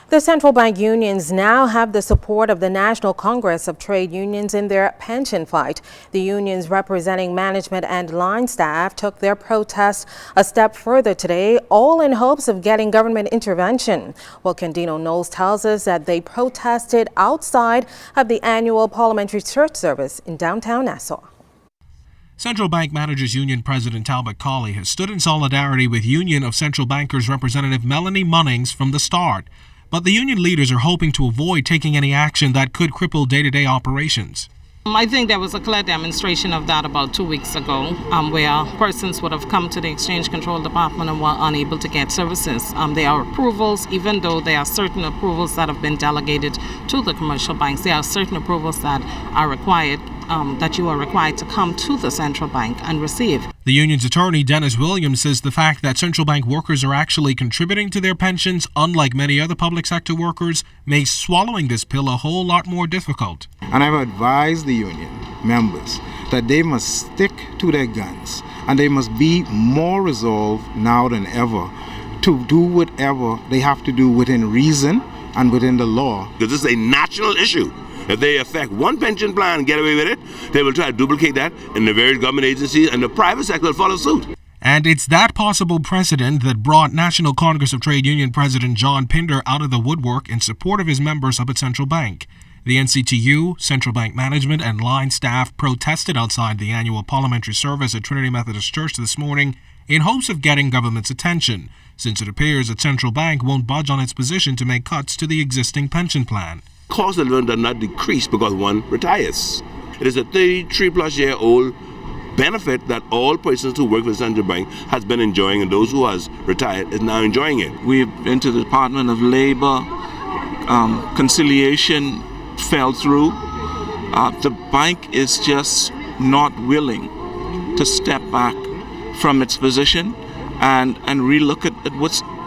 The central bank unions now have the support of the National Congress of Trade Unions in their pension fight. The unions representing management and line staff took their protest a step further today, all in hopes of getting government intervention. Well, Candino Knowles tells us that they protested outside of the annual Parliamentary Church service in downtown Nassau. Central Bank Managers Union President Talbot Colley has stood in solidarity with Union of Central Bankers Representative Melanie Munnings from the start. But the union leaders are hoping to avoid taking any action that could cripple day-to-day operations. I think there was a clear demonstration of that about 2 weeks ago, where persons would have come to the Exchange Control Department and were unable to get services. There are approvals, even though there are certain approvals that have been delegated to the commercial banks. There are certain approvals that are required, that you are required to come to the central bank and receive. The union's attorney, Dennis Williams, says the fact that central bank workers are actually contributing to their pensions, unlike many other public sector workers, makes swallowing this pill a whole lot more difficult. And I've advised the union members that they must stick to their guns and they must be more resolved now than ever to do whatever they have to do within reason and within the law. Because this is a national issue. If they affect one pension plan and get away with it, they will try to duplicate that in the various government agencies, and the private sector will follow suit. And it's that possible precedent that brought National Congress of Trade Union President John Pinder out of the woodwork in support of his members up at Central Bank. The NCTU, Central Bank Management, and line staff protested outside the annual parliamentary service at Trinity Methodist Church this morning in hopes of getting government's attention, since it appears that Central Bank won't budge on its position to make cuts to the existing pension plan. Cost of living does not decrease because one retires. It is a 33-plus-year-old benefit that all persons who work for the central bank has been enjoying, and those who has retired is now enjoying it. We've been to the Department of Labor. Conciliation fell through. The bank is just not willing to step back from its position and relook at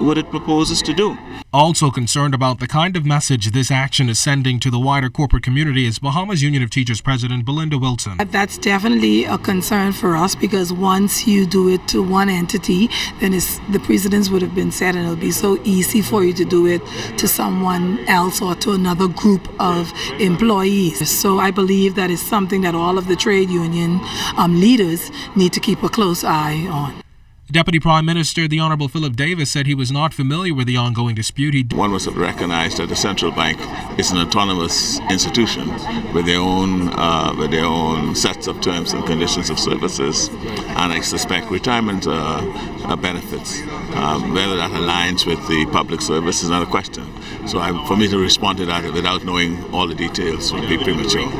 what it proposes to do. Also concerned about the kind of message this action is sending to the wider corporate community is Bahamas Union of Teachers President Belinda Wilson. That's definitely a concern for us, because once you do it to one entity, then the precedents would have been set, and it'll be so easy for you to do it to someone else or to another group of employees. So I believe that is something that all of the trade union leaders need to keep a close eye on. Deputy Prime Minister, the Honourable Philip Davis, said he was not familiar with the ongoing dispute. One must recognize that the central bank is an autonomous institution with their own sets of terms and conditions of services, and I suspect retirement benefits. Whether that aligns with the public service is another question. So for me to respond to that without knowing all the details would be premature.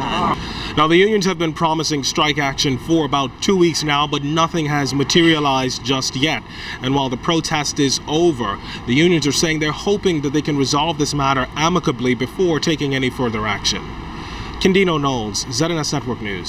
Now, the unions have been promising strike action for about 2 weeks now, but nothing has materialized just yet. And while the protest is over, the unions are saying they're hoping that they can resolve this matter amicably before taking any further action. Candino Knowles, ZNS Network News.